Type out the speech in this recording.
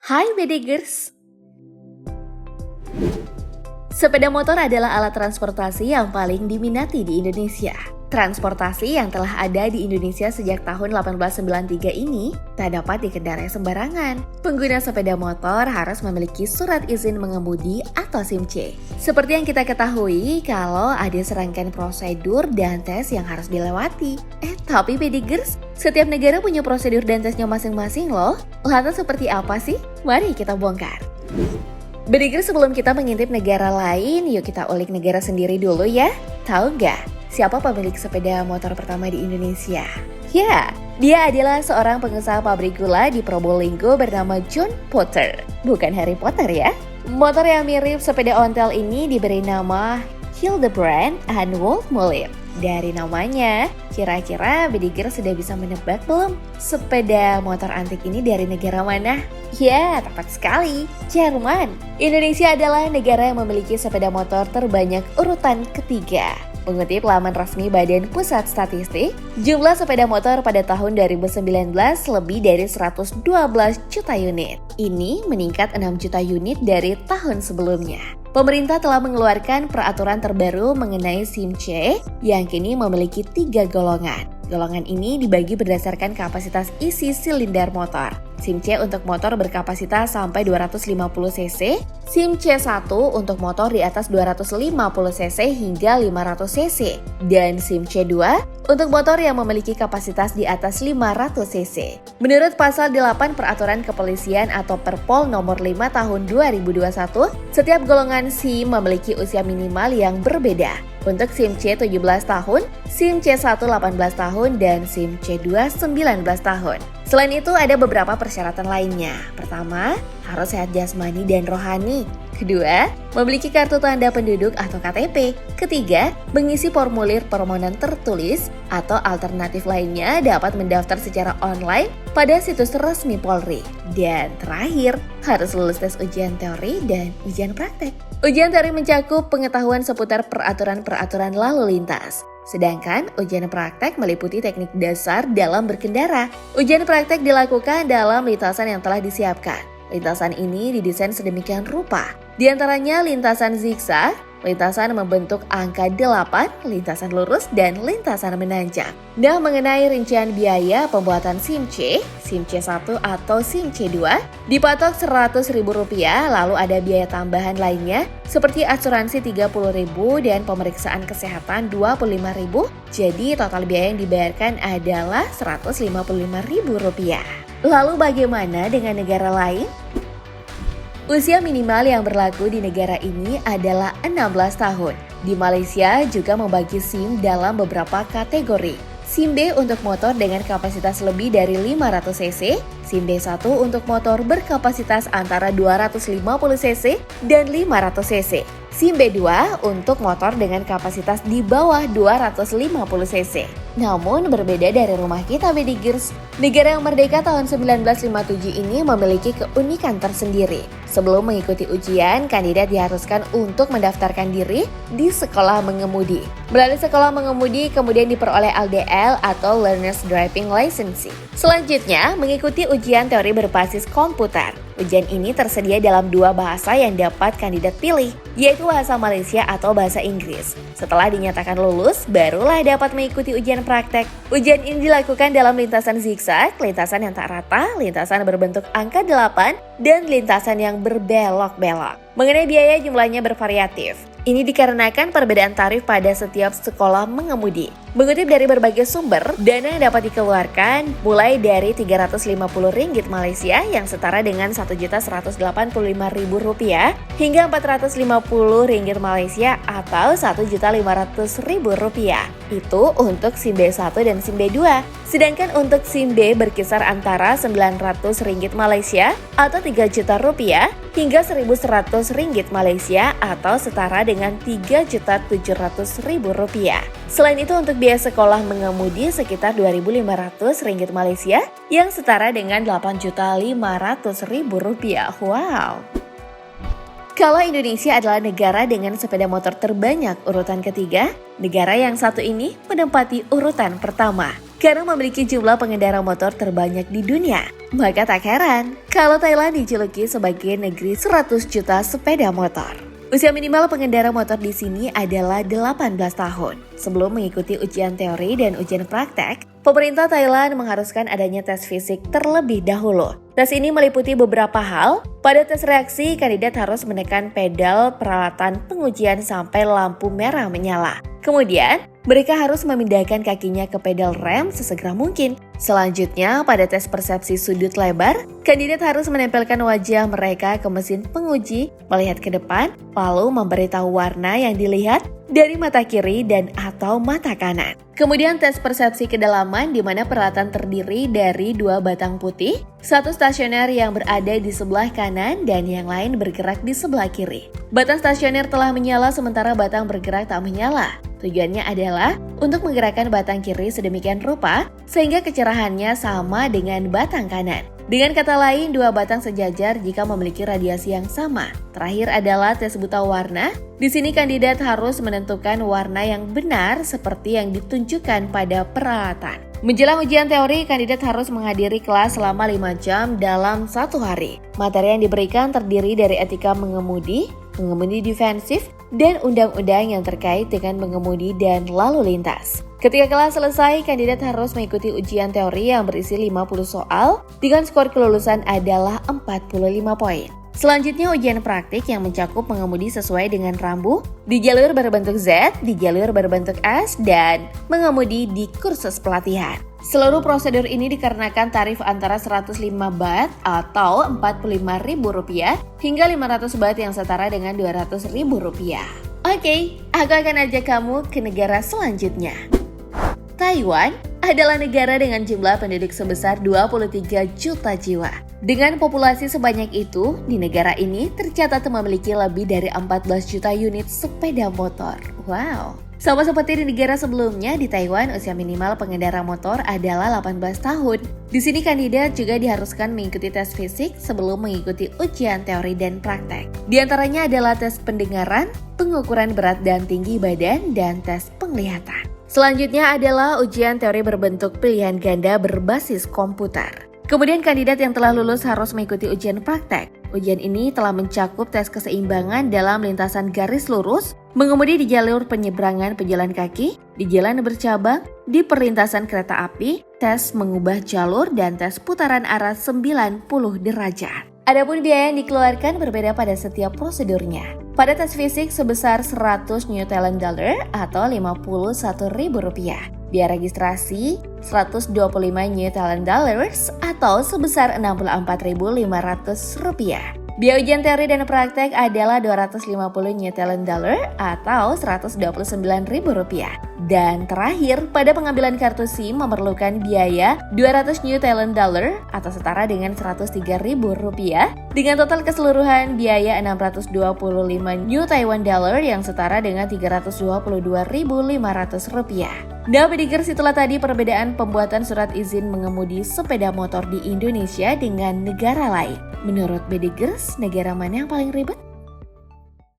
Hai Bedegers. Sepeda motor adalah alat transportasi yang paling diminati di Indonesia. Transportasi yang telah ada di Indonesia sejak tahun 1893 ini tak dapat dikendarai sembarangan. Pengguna sepeda motor harus memiliki surat izin mengemudi atau SIM C. Seperti yang kita ketahui kalau ada serangkaian prosedur dan tes yang harus dilewati. Tapi Bedegers, setiap negara punya prosedur dan tesnya masing-masing loh. Lantas seperti apa sih? Mari kita bongkar. Bedegers, sebelum kita mengintip negara lain, yuk kita ulik negara sendiri dulu ya. Tahu nggak? Siapa pemilik sepeda motor pertama di Indonesia? Ya, dia adalah seorang pengusaha pabrik gula di Probolinggo bernama John Potter. Bukan Harry Potter ya. Motor yang mirip sepeda ontel ini diberi nama Hildebrand and Wolfmuller. Dari namanya, kira-kira Bedegers sudah bisa menebak belum? Sepeda motor antik ini dari negara mana? Ya, tepat sekali, Jerman. Indonesia adalah negara yang memiliki sepeda motor terbanyak urutan ketiga. Mengutip laman resmi Badan Pusat Statistik, jumlah sepeda motor pada tahun 2019 lebih dari 112 juta unit. Ini meningkat 6 juta unit dari tahun sebelumnya. Pemerintah telah mengeluarkan peraturan terbaru mengenai SIM C yang kini memiliki 3 golongan. Golongan ini dibagi berdasarkan kapasitas isi silinder motor. SIM C untuk motor berkapasitas sampai 250 cc, SIM C1 untuk motor di atas 250 cc hingga 500 cc, dan SIM C2 untuk motor yang memiliki kapasitas di atas 500 cc. Menurut pasal 8 Peraturan Kepolisian atau Perpol nomor 5 tahun 2021, setiap golongan SIM memiliki usia minimal yang berbeda. Untuk SIM C 17 tahun, SIM C1 18 tahun, dan SIM C2 19 tahun. Selain itu ada beberapa persyaratan lainnya. Pertama, harus sehat jasmani dan rohani. Kedua, memiliki kartu tanda penduduk atau KTP. Ketiga, mengisi formulir permohonan tertulis atau alternatif lainnya dapat mendaftar secara online pada situs resmi Polri. Dan terakhir, harus lulus tes ujian teori dan ujian praktek. Ujian teori mencakup pengetahuan seputar peraturan-peraturan lalu lintas. Sedangkan ujian praktek meliputi teknik dasar dalam berkendara. Ujian praktek dilakukan dalam lintasan yang telah disiapkan. Lintasan ini didesain sedemikian rupa. Di antaranya lintasan zigzag, lintasan membentuk angka 8, lintasan lurus, dan lintasan menanjak. Nah, mengenai rincian biaya pembuatan SIM C, SIM C1 atau SIM C2 dipatok Rp100.000, lalu ada biaya tambahan lainnya seperti asuransi Rp30.000 dan pemeriksaan kesehatan Rp25.000. Jadi total biaya yang dibayarkan adalah Rp155.000. Lalu bagaimana dengan negara lain? Usia minimal yang berlaku di negara ini adalah 16 tahun. Di Malaysia juga membagi SIM dalam beberapa kategori. SIM B untuk motor dengan kapasitas lebih dari 500 cc, SIM B1 untuk motor berkapasitas antara 250 cc dan 500 cc. SIM B2 untuk motor dengan kapasitas di bawah 250 cc. Namun berbeda dari rumah kita Bedegers, negara yang merdeka tahun 1957 ini memiliki keunikan tersendiri. Sebelum mengikuti ujian, kandidat diharuskan untuk mendaftarkan diri di sekolah mengemudi. Melalui sekolah mengemudi kemudian diperoleh LDL atau Learner's Driving License. Selanjutnya, mengikuti ujian teori berbasis komputer. Ujian ini tersedia dalam 2 bahasa yang dapat kandidat pilih, yaitu bahasa Malaysia atau bahasa Inggris. Setelah dinyatakan lulus, barulah dapat mengikuti ujian praktek. Ujian ini dilakukan dalam lintasan zigzag, lintasan yang tak rata, lintasan berbentuk angka 8, dan lintasan yang berbelok-belok. Mengenai biaya, jumlahnya bervariatif. Ini dikarenakan perbedaan tarif pada setiap sekolah mengemudi. Mengutip dari berbagai sumber, dana yang dapat dikeluarkan mulai dari Rp350 Malaysia yang setara dengan Rp1.185.000 hingga Rp450 Malaysia atau Rp1.500.000. Itu untuk SIM B1 dan SIM B2. Sedangkan untuk SIM B berkisar antara Rp900 Malaysia atau Rp3 juta hingga Rp1.100 Malaysia atau setara dengan Rp3.700.000. Selain itu untuk biaya sekolah mengemudi sekitar Rp2.500 Malaysia yang setara dengan Rp8.500.000. Wow! Kalau Indonesia adalah negara dengan sepeda motor terbanyak urutan ketiga, negara yang satu ini menempati urutan pertama. karena memiliki jumlah pengendara motor terbanyak di dunia. Maka tak heran kalau Thailand dijuluki sebagai negeri 100 juta sepeda motor. Usia minimal pengendara motor di sini adalah 18 tahun. Sebelum mengikuti ujian teori dan ujian praktek, pemerintah Thailand mengharuskan adanya tes fisik terlebih dahulu. Tes ini meliputi beberapa hal. Pada tes reaksi, kandidat harus menekan pedal peralatan pengujian sampai lampu merah menyala. Kemudian, mereka harus memindahkan kakinya ke pedal rem sesegera mungkin. Selanjutnya, pada tes persepsi sudut lebar, kandidat harus menempelkan wajah mereka ke mesin penguji, melihat ke depan, lalu memberitahu warna yang dilihat dari mata kiri dan atau mata kanan. Kemudian tes persepsi kedalaman di mana peralatan terdiri dari 2 batang putih, satu stasioner yang berada di sebelah kanan dan yang lain bergerak di sebelah kiri. Batang stasioner telah menyala sementara batang bergerak tak menyala. Tujuannya adalah untuk menggerakkan batang kiri sedemikian rupa sehingga kecerahannya sama dengan batang kanan. Dengan kata lain, 2 batang sejajar jika memiliki radiasi yang sama. Terakhir adalah tes buta warna. Di sini kandidat harus menentukan warna yang benar seperti yang ditunjukkan pada peralatan. Menjelang ujian teori, kandidat harus menghadiri kelas selama 5 jam dalam 1 hari. Materi yang diberikan terdiri dari etika mengemudi, mengemudi defensif, dan undang-undang yang terkait dengan mengemudi dan lalu lintas. Ketika kelas selesai, kandidat harus mengikuti ujian teori yang berisi 50 soal dengan skor kelulusan adalah 45 poin. Selanjutnya ujian praktik yang mencakup mengemudi sesuai dengan rambu di jalur berbentuk Z, di jalur berbentuk S, dan mengemudi di kursus pelatihan. Seluruh prosedur ini dikarenakan tarif antara 105 baht atau Rp45.000 hingga 500 baht yang setara dengan Rp200.000. Oke, aku akan ajak kamu ke negara selanjutnya. Taiwan adalah negara dengan jumlah penduduk sebesar 23 juta jiwa. Dengan populasi sebanyak itu, di negara ini tercatat memiliki lebih dari 14 juta unit sepeda motor. Wow! Sama seperti di negara sebelumnya, di Taiwan usia minimal pengendara motor adalah 18 tahun. Di sini kandidat juga diharuskan mengikuti tes fisik sebelum mengikuti ujian teori dan praktek. Di antaranya adalah tes pendengaran, pengukuran berat dan tinggi badan, dan tes penglihatan. Selanjutnya adalah ujian teori berbentuk pilihan ganda berbasis komputer. Kemudian kandidat yang telah lulus harus mengikuti ujian praktek. Ujian ini telah mencakup tes keseimbangan dalam lintasan garis lurus, mengemudi di jalur penyeberangan pejalan kaki, di jalan bercabang, di perlintasan kereta api, tes mengubah jalur, dan tes putaran arah 90 derajat. Adapun biaya yang dikeluarkan berbeda pada setiap prosedurnya. Pada tes fisik sebesar 100 New Zealand dollar atau Rp51.000. Biaya registrasi 125 New Zealand dollars atau sebesar Rp64.500. Biaya ujian teori dan praktek adalah 250 New Zealand dollar atau Rp129.000. Dan terakhir, pada pengambilan kartu SIM memerlukan biaya 200 New Zealand dollar atau setara dengan Rp103.000 dengan total keseluruhan biaya 625 New Taiwan dollar yang setara dengan Rp322.500. Nah, Pedikers, itulah tadi perbedaan pembuatan surat izin mengemudi sepeda motor di Indonesia dengan negara lain. Menurut Pedikers, negara mana yang paling ribet?